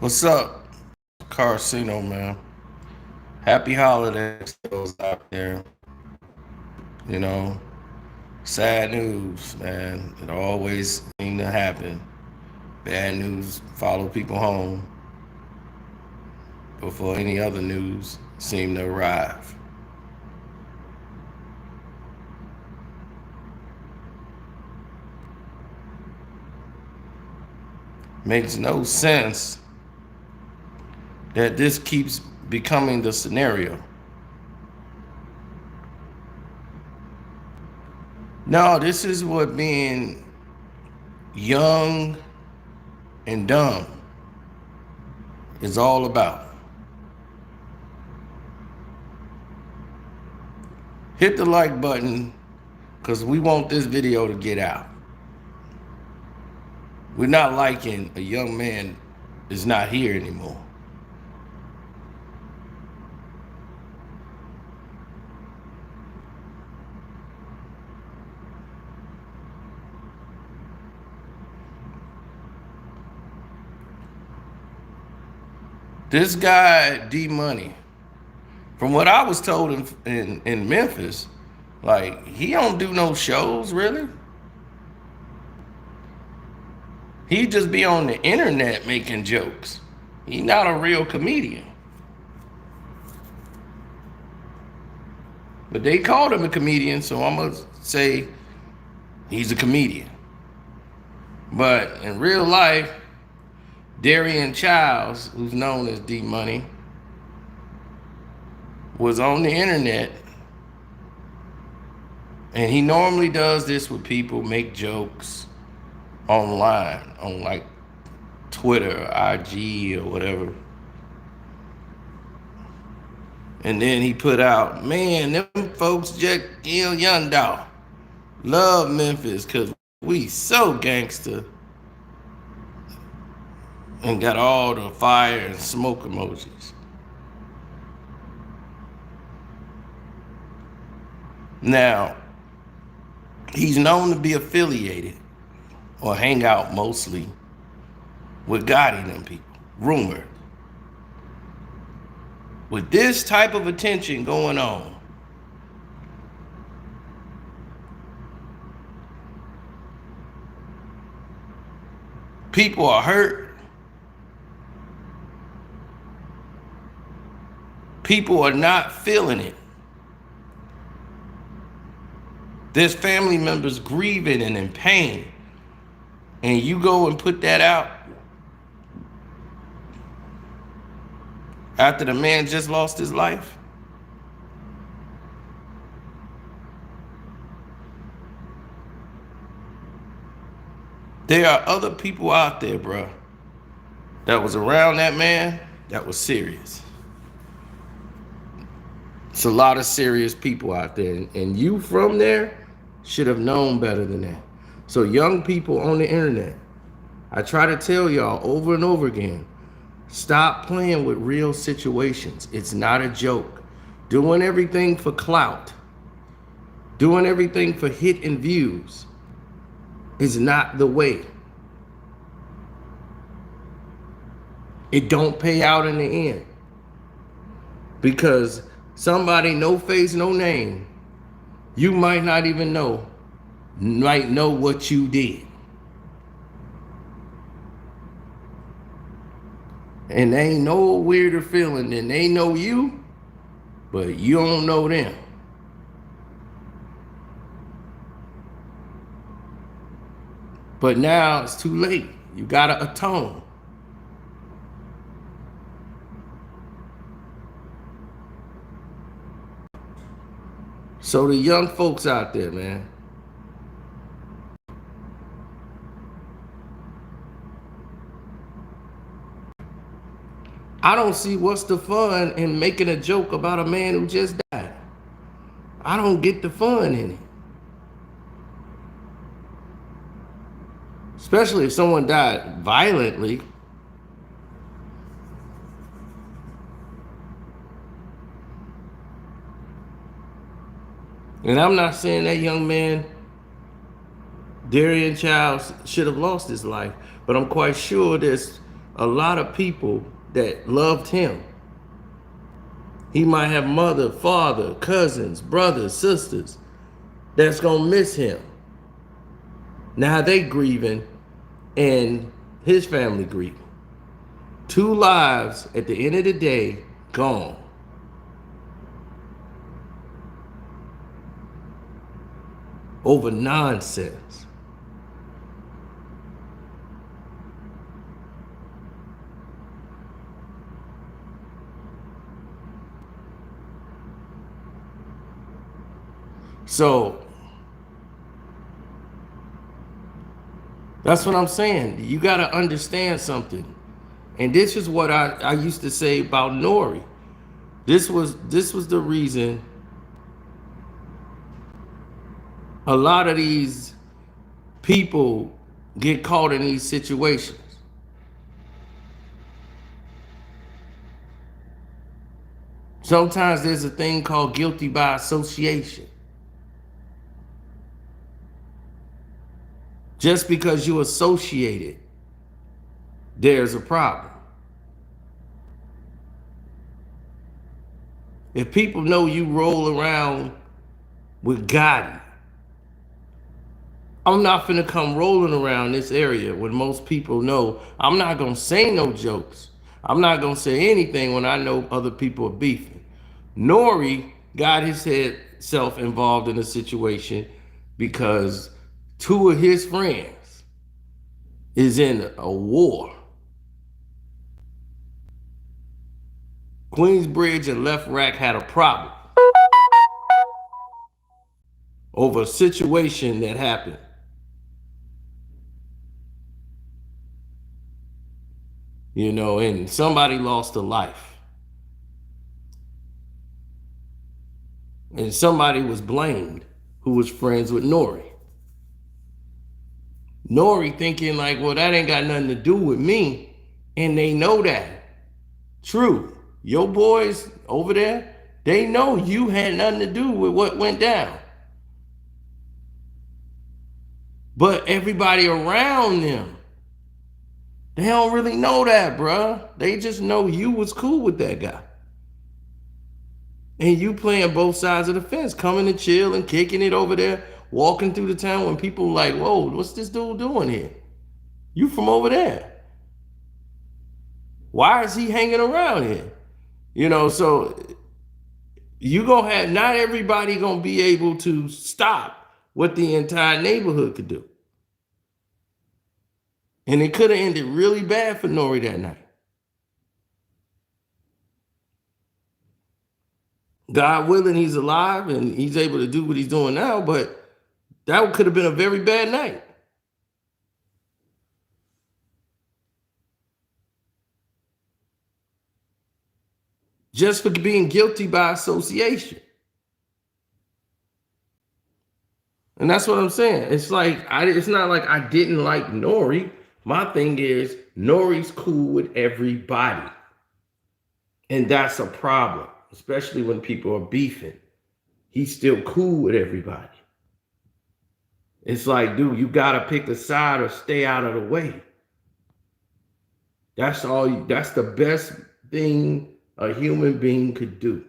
What's up, Carcino, man? Happy holidays to those out there. You know, sad news, man. It always seems to happen. Bad news follow people home before any other news seem to arrive. Makes no sense that this keeps becoming the scenario. No, this is what being young and dumb is all about. Hit the like button because we want this video to get out. We're not liking a young man is not here anymore. This guy, Dmuney, from what I was told in Memphis, like he don't do no shows really. He just be on the internet making jokes. He not a real comedian. But they called him a comedian, so I'm gonna say he's a comedian. But in real life, Darian Childs, who's known as Dmuney, was on the internet, and he normally does this with people, make jokes online, on like Twitter, or IG, or whatever. And then he put out, man, them folks just killed Young Dolph. Love Memphis, cause we so gangster. And got all the fire and smoke emojis. Now, he's known to be affiliated or hang out mostly with Gotti and them people. Rumored. With this type of attention going on, people are hurt. People are not feeling it. There's family members grieving and in pain. And you go and put that out after the man just lost his life. There are other people out there, bro, that was around that man that was serious. It's a lot of serious people out there, and you from there should have known better than that. So young people on the internet, I try to tell y'all over and over again, stop playing with real situations. It's not a joke. Doing everything for clout, doing everything for hit and views is not the way. It don't pay out in the end. Because somebody, no face, no name, you might not even know, might know what you did. And they ain't no weirder feeling than they know you, but you don't know them. But now it's too late. You gotta atone. So the young folks out there, man, I don't see what's the fun in making a joke about a man who just died. I don't get the fun in it. Especially if someone died violently. And I'm not saying that young man, Darian Childs, should have lost his life, but I'm quite sure there's a lot of people that loved him. He might have mother, father, cousins, brothers, sisters that's gonna miss him. Now they grieving and his family grieving. 2 lives at the end of the day gone. Over nonsense. So that's what I'm saying. You got to understand something. And this is what I used to say about Nori. This was the reason a lot of these people get caught in these situations. Sometimes there's a thing called guilty by association. Just because you associate it, there's a problem. If people know you roll around with Gotti, I'm not finna come rolling around this area when most people know I'm not gonna say no jokes. I'm not gonna say anything when I know other people are beefing. Nori got himself involved in a situation because 2 of his friends is in a war. Queensbridge and Left Rack had a problem over a situation that happened. You know, and somebody lost a life. And somebody was blamed who was friends with Nori. Nori thinking like, well, that ain't got nothing to do with me. And they know that. True. Your boys over there, they know you had nothing to do with what went down. But everybody around them, they don't really know that, bruh. They just know you was cool with that guy. And you playing both sides of the fence, coming to chill and kicking it over there, walking through the town when people like, whoa, what's this dude doing here? You from over there. Why is he hanging around here? You know, so you gonna have, not everybody gonna be able to stop what the entire neighborhood could do. And it could have ended really bad for Nori that night. God willing, he's alive and he's able to do what he's doing now, but that could have been a very bad night. Just for being guilty by association. And that's what I'm saying. It's like, it's not like I didn't like Nori. My thing is, Nori's cool with everybody. And that's a problem, especially when people are beefing. He's still cool with everybody. It's like, dude, you gotta pick a side or stay out of the way. That's the best thing a human being could do.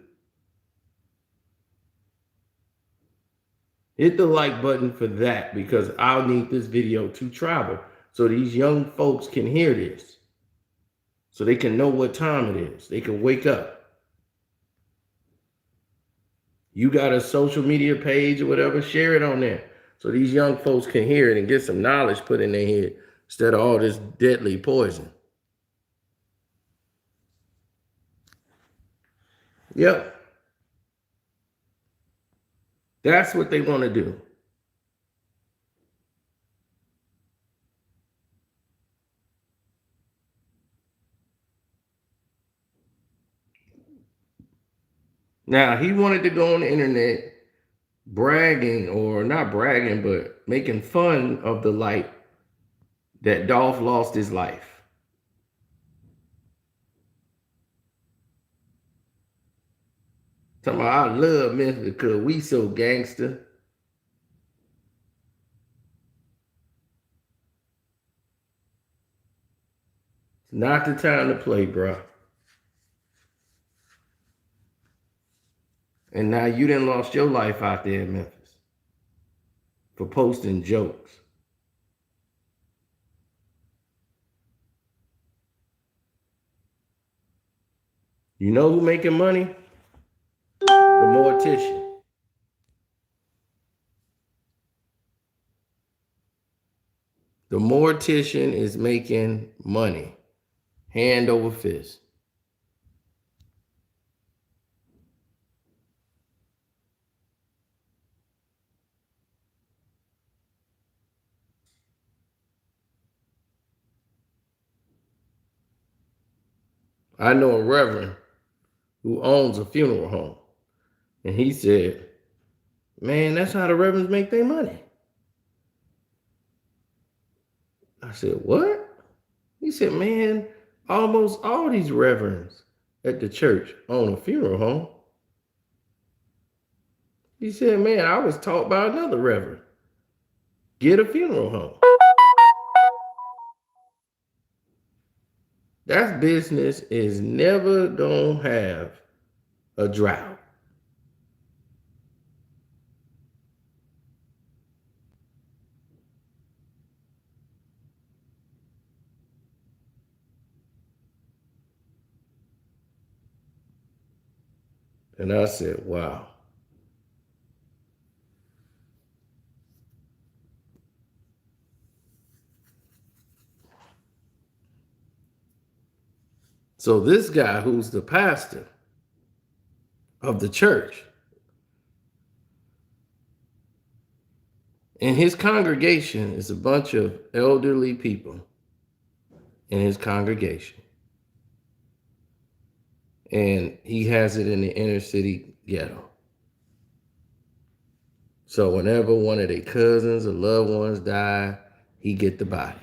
Hit the like button for that, because I'll need this video to travel so these young folks can hear this, so they can know what time it is. They can wake up. You got a social media page or whatever, share it on there so these young folks can hear it and get some knowledge put in their head instead of all this deadly poison. Yep. That's what they want to do. Now, he wanted to go on the internet bragging, or not bragging, but making fun of the light that Dolph lost his life. Talking about, I love Memphis because we so gangster. Not the time to play, bro. And now you done lost your life out there in Memphis for posting jokes. You know who making money? The mortician. The mortician is making money, hand over fist. I know a reverend who owns a funeral home, and he said, man, that's how the reverends make their money. I said, what? He said, man, almost all these reverends at the church own a funeral home. He said, man, I was taught by another reverend, get a funeral home. That business is never gonna have a drought. And I said, wow. So this guy who's the pastor of the church, and his congregation is a bunch of elderly people in his congregation. And he has it in the inner city ghetto. So whenever one of their cousins or loved ones die, he get the body.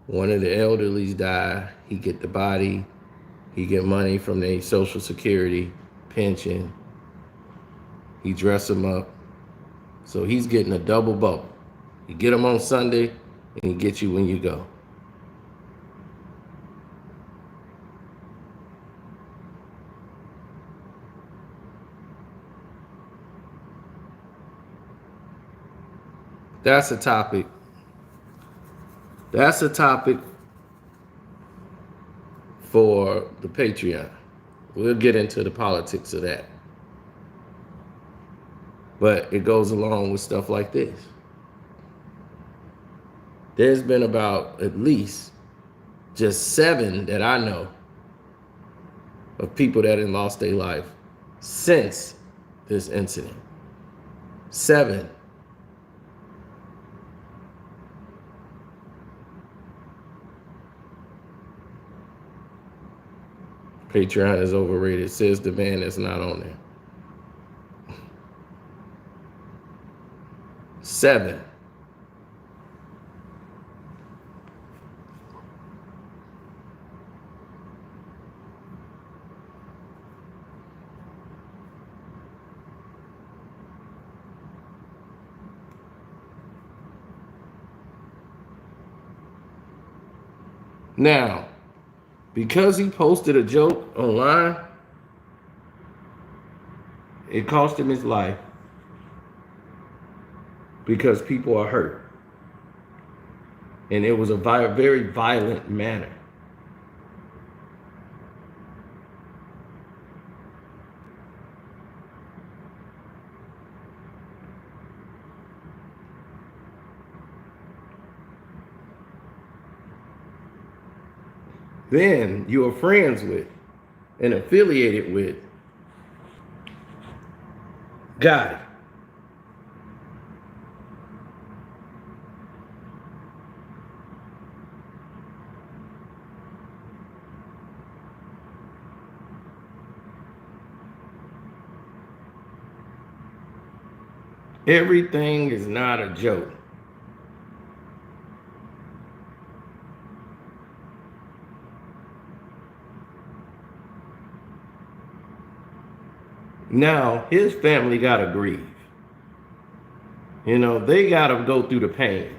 One of the elderlies die, he get the body. He get money from their Social Security, pension. He dress them up. So he's getting a double bubble. You get them on Sunday, and he gets you when you go. That's a topic. That's a topic for the Patreon. We'll get into the politics of that. But it goes along with stuff like this. There's been about at least just 7 that I know of people that have lost their life since this incident. 7. Patreon is overrated, says the man that's not on there. 7. Now, because he posted a joke online, it cost him his life because people are hurt. And it was a very violent manner. Then you are friends with and affiliated with God. Everything is not a joke. Now, his family got to grieve. You know, they got to go through the pain.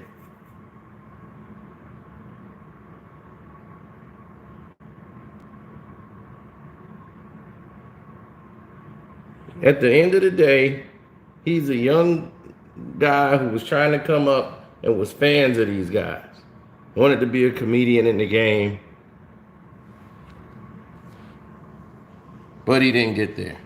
At the end of the day, he's a young guy who was trying to come up and was fans of these guys. Wanted to be a comedian in the game, but he didn't get there.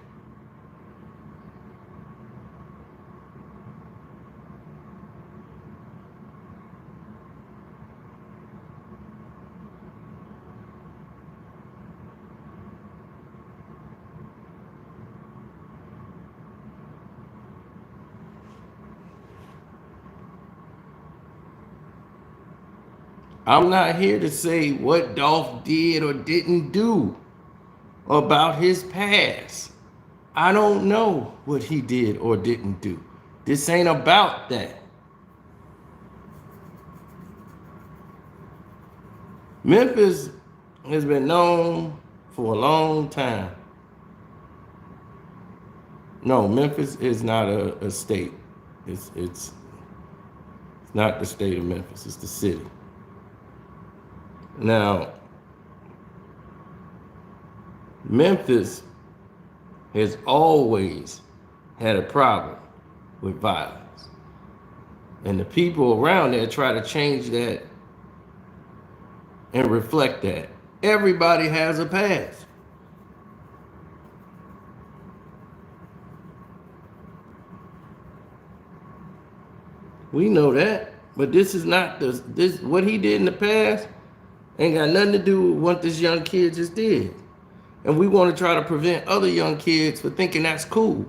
I'm not here to say what Dolph did or didn't do about his past. I don't know what he did or didn't do. This ain't about that. Memphis has been known for a long time. No, Memphis is not a state. It's not the state of Memphis. It's the city. Now, Memphis has always had a problem with violence. And the people around there try to change that and reflect that. Everybody has a past. We know that, but this is not this what he did in the past ain't got nothing to do with what this young kid just did. And we want to try to prevent other young kids from thinking that's cool,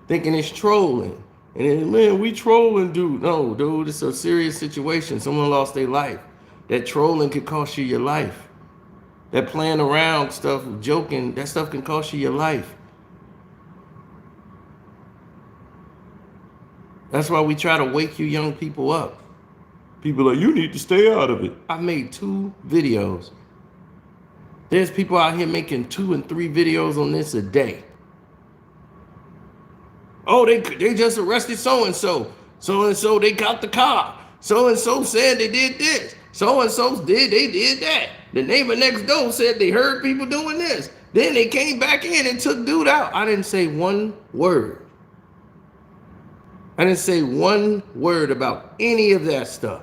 thinking it's trolling. And then, man, we trolling, dude. No, dude, it's a serious situation. Someone lost their life. That trolling could cost you your life. That playing around stuff, joking, that stuff can cost you your life. That's why we try to wake you young people up. People are like, you need to stay out of it. I made 2 videos. There's people out here making 2 and 3 videos on this a day. Oh, they just arrested so-and-so. So-and-so, they got the car. So-and-so said they did this. So-and-so they did that. The neighbor next door said they heard people doing this. Then they came back in and took dude out. I didn't say one word. I didn't say one word about any of that stuff.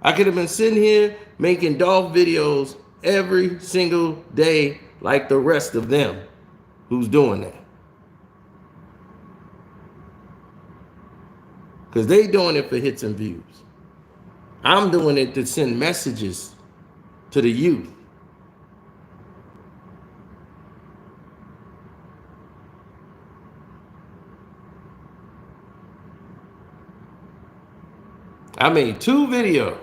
I could have been sitting here making Dolph videos every single day like the rest of them who's doing that. Because they doing it for hits and views. I'm doing it to send messages to the youth. I made 2 videos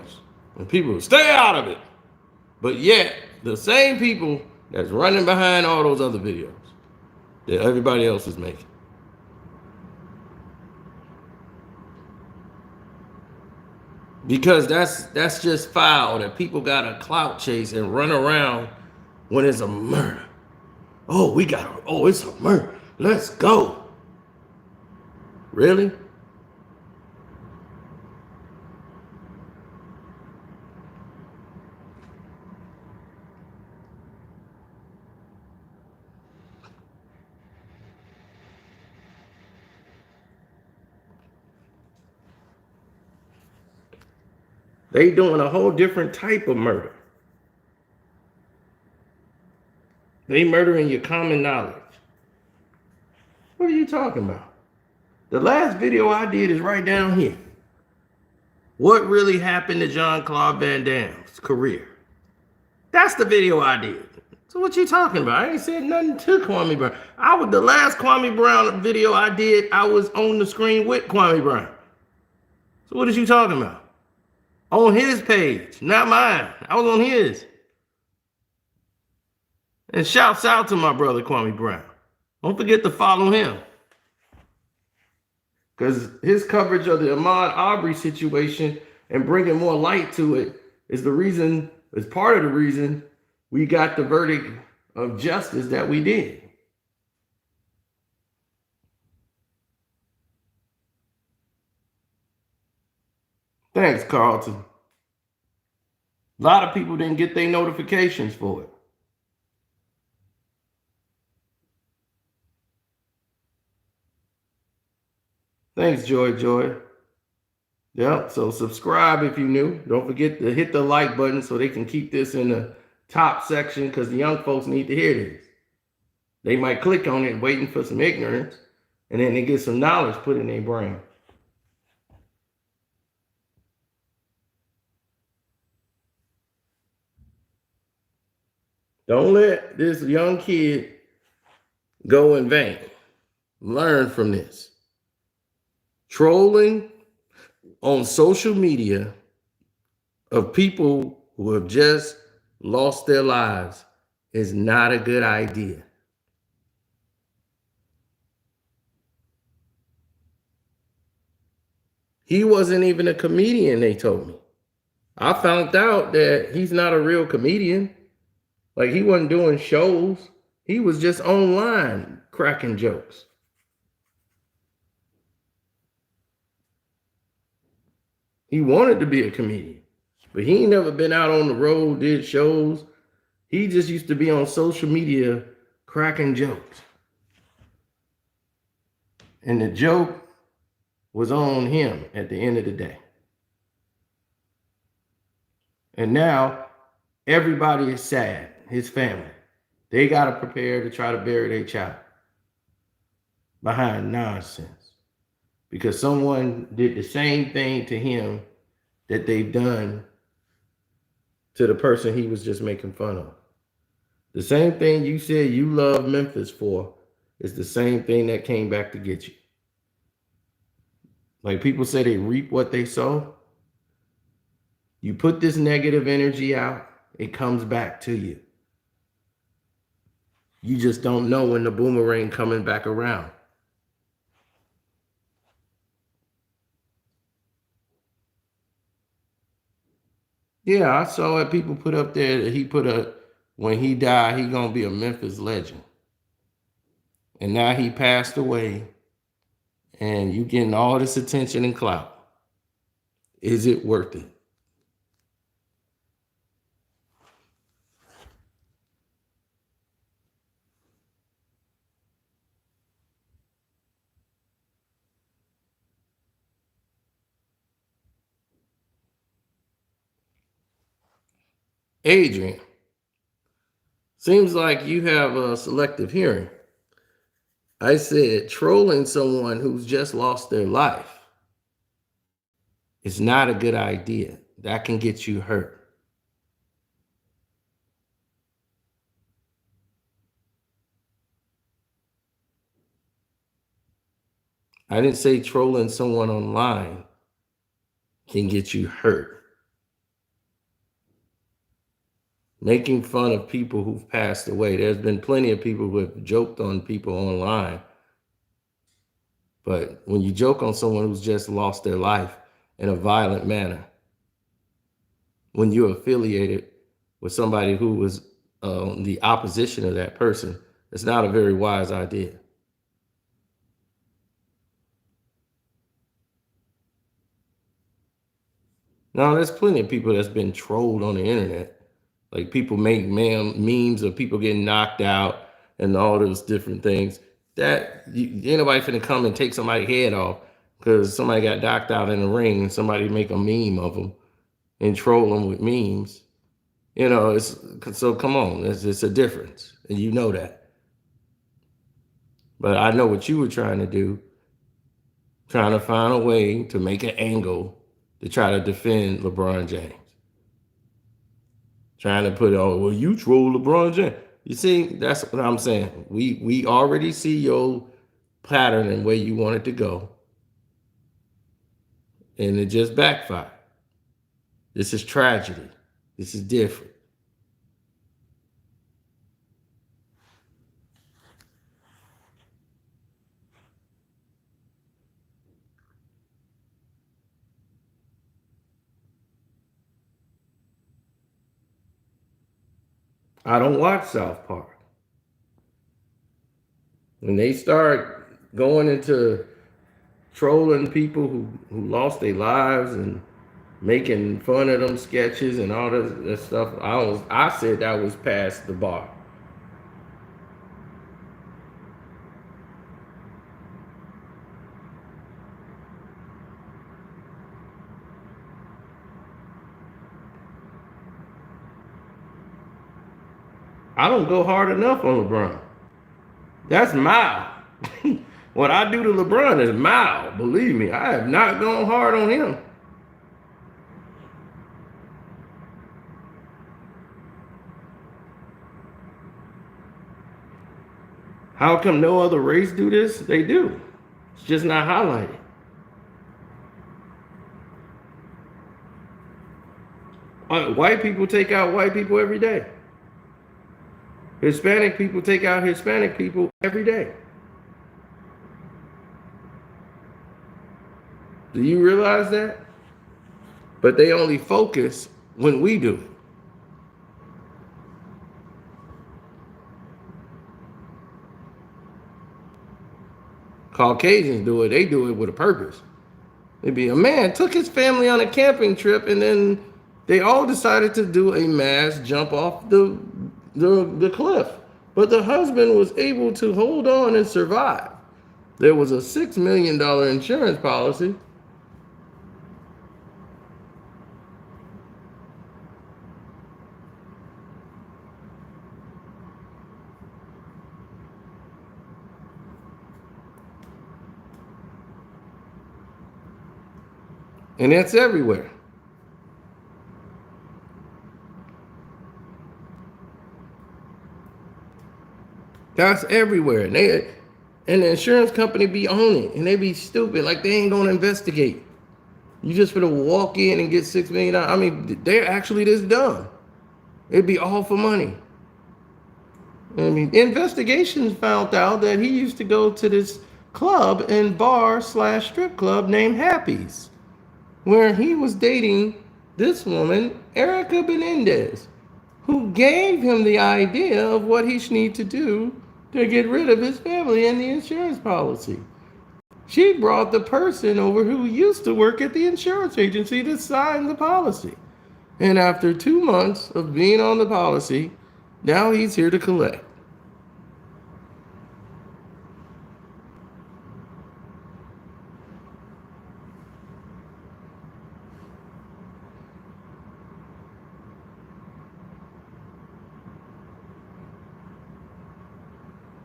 and people stay out of it. But yet, the same people that's running behind all those other videos that everybody else is making. Because that's just foul that people got a clout chase and run around when it's a murder. Oh, it's a murder. Let's go. Really? They doing a whole different type of murder. They murdering your common knowledge. What are you talking about? The last video I did is right down here. What really happened to Jean-Claude Van Damme's career? That's the video I did. So what you talking about? I ain't said nothing to Kwame Brown. The last Kwame Brown video I did, I was on the screen with Kwame Brown. So what is you talking about? On his page, not mine. I was on his. And shouts out to my brother Kwame Brown. Don't forget to follow him. Because his coverage of the Ahmaud Arbery situation and bringing more light to it is part of the reason we got the verdict of justice that we did. Thanks, Carlton. A lot of people didn't get their notifications for it. Thanks, Joy. Yep. So subscribe if you're new. Don't forget to hit the like button so they can keep this in the top section because the young folks need to hear this. They might click on it waiting for some ignorance, and then they get some knowledge put in their brain. Don't let this young kid go in vain. Learn from this. Trolling on social media of people who have just lost their lives is not a good idea. He wasn't even a comedian, they told me. I found out that he's not a real comedian. Like, he wasn't doing shows. He was just online cracking jokes. He wanted to be a comedian, but he ain't never been out on the road, did shows. He just used to be on social media cracking jokes. And the joke was on him at the end of the day. And now everybody is sad, his family. They got to prepare to try to bury their child behind nonsense because someone did the same thing to him that they've done to the person he was just making fun of. The same thing you said you love Memphis for is the same thing that came back to get you. Like people say they reap what they sow. You put this negative energy out, it comes back to you. You just don't know when the boomerang coming back around. Yeah, I saw it. People put up there that he put a, when he died, he gonna be a Memphis legend. And now he passed away, and you getting all this attention and clout. Is it worth it? Adrian, seems like you have a selective hearing. I said trolling someone who's just lost their life is not a good idea. That can get you hurt. I didn't say trolling someone online can get you hurt. Making fun of people who've passed away. There's been plenty of people who have joked on people online. But when you joke on someone who's just lost their life in a violent manner, when you're affiliated with somebody who was the opposition of that person, it's not a very wise idea. Now, there's plenty of people that's been trolled on the internet. Like people make memes of people getting knocked out and all those different things. That ain't nobody finna come and take somebody's head off because somebody got knocked out in the ring and somebody make a meme of them and troll them with memes. You know, it's so come on, it's a difference, and you know that. But I know what you were trying to do, trying to find a way to make an angle to try to defend LeBron James. Trying to put, oh, well, you troll LeBron James. You see, that's what I'm saying. We already see your pattern and where you want it to go. And it just backfired. This is tragedy. This is different. I don't watch South Park. When they start going into trolling people who lost their lives and making fun of them sketches and all that stuff, I said that was past the bar. I don't go hard enough on LeBron. That's mild. What I do to LeBron is mild. Believe me, I have not gone hard on him. How come no other race do this? They do. It's just not highlighted. White people take out white people every day. Hispanic people take out Hispanic people every day. Do you realize that? But they only focus when we do it. Caucasians do it. They do it with a purpose. Maybe a man took his family on a camping trip, and then they all decided to do a mass jump off the cliff. But the husband was able to hold on and survive. There was a $6 million insurance policy. And that's everywhere. That's everywhere. And the insurance company be on it, and they be stupid, like they ain't gonna investigate. You just gonna walk in and get $6 million. I mean, they're actually this dumb. It'd be all for money. I mean, investigations found out that he used to go to this club and bar / strip club named Happy's, where he was dating this woman, Erica Benendez, who gave him the idea of what he should need to do to get rid of his family and the insurance policy. She brought the person over who used to work at the insurance agency to sign the policy. And after 2 months of being on the policy, now he's here to collect.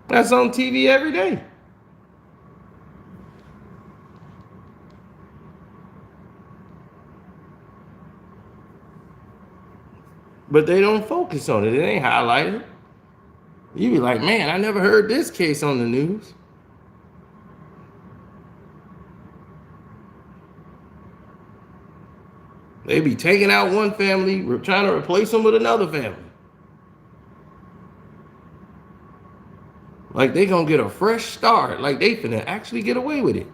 That's on TV every day. But they don't focus on it. It ain't highlighted. You be like, man, I never heard this case on the news. They be taking out one family, trying to replace them with another family. Like they gonna get a fresh start. Like they finna actually get away with it.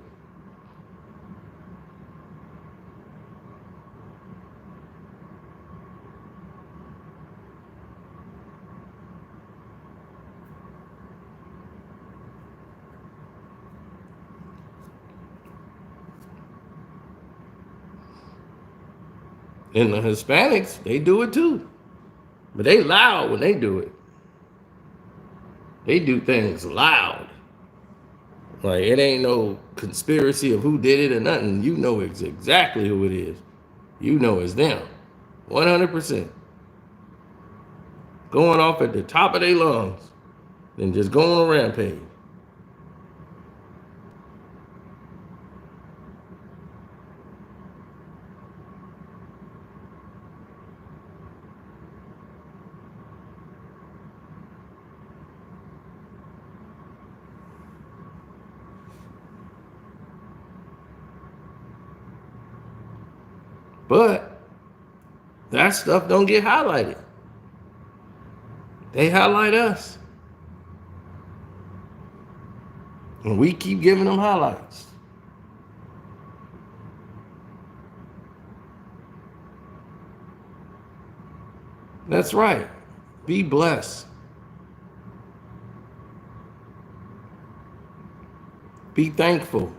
And the Hispanics, they do it too. But they loud when they do it. They do things loud. Like it ain't no conspiracy of who did it or nothing. You know it's exactly who it is. You know it's them. 100%. Going off at the top of their lungs. Then just going on a rampage. But that stuff don't get highlighted. They highlight us. And we keep giving them highlights. That's right. Be blessed. Be thankful.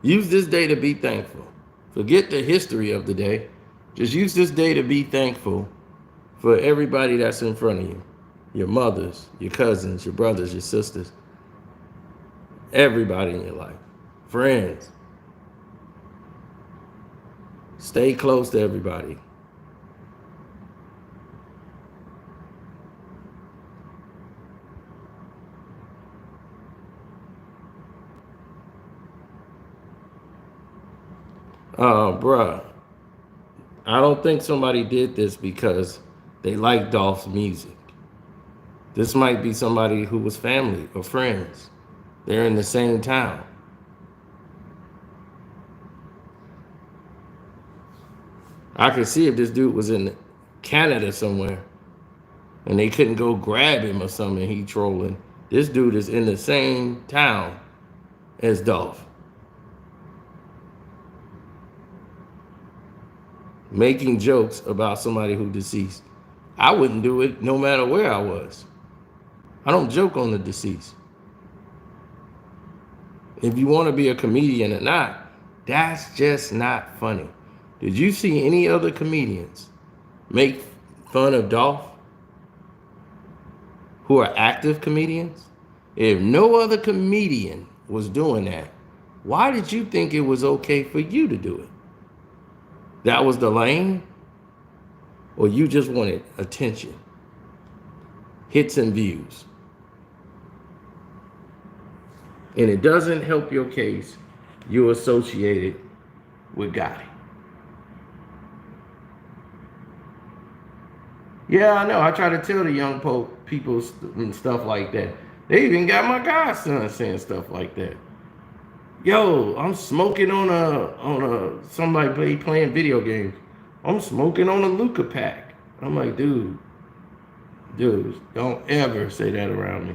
Use this day to be thankful. Forget the history of the day. Just use this day to be thankful for everybody that's in front of you. Your mothers, your cousins, your brothers, your sisters. Everybody in your life. Friends. Stay close to everybody. Bruh, I don't think somebody did this because they like Dolph's music. This might be somebody who was family or friends. They're in the same town. I could see if this dude was in Canada somewhere and they couldn't go grab him or something, he trolling. This dude is in the same town as Dolph, making jokes about somebody who deceased. I wouldn't do it no matter where I was. I don't joke on the deceased. If you want to be a comedian or not, that's just not funny. Did you see any other comedians make fun of Dolph who are active comedians? If no other comedian was doing that, why did you think it was okay for you to do it? That was the lane? Or you just wanted attention, hits and views? And it doesn't help your case you're associated with Gotti. Yeah, I know. I try to tell the young people and stuff like that. They even got my godson saying stuff like that. Yo, I'm smoking on a somebody playing video games. I'm smoking on a Luca pack. I'm like, dude, don't ever say that around me.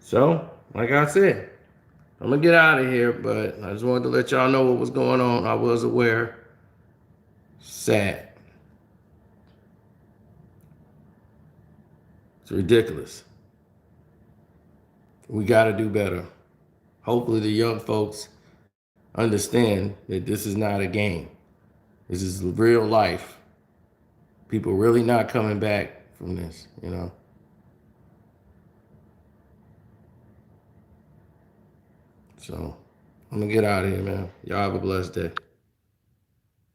So, like I said, I'm gonna get out of here, but I just wanted to let y'all know what was going on. I was aware. Sad. It's ridiculous. We got to do better. Hopefully, the young folks understand that this is not a game. This is real life. People really not coming back from this, you know. So, I'm gonna get out of here, man. Y'all have a blessed day.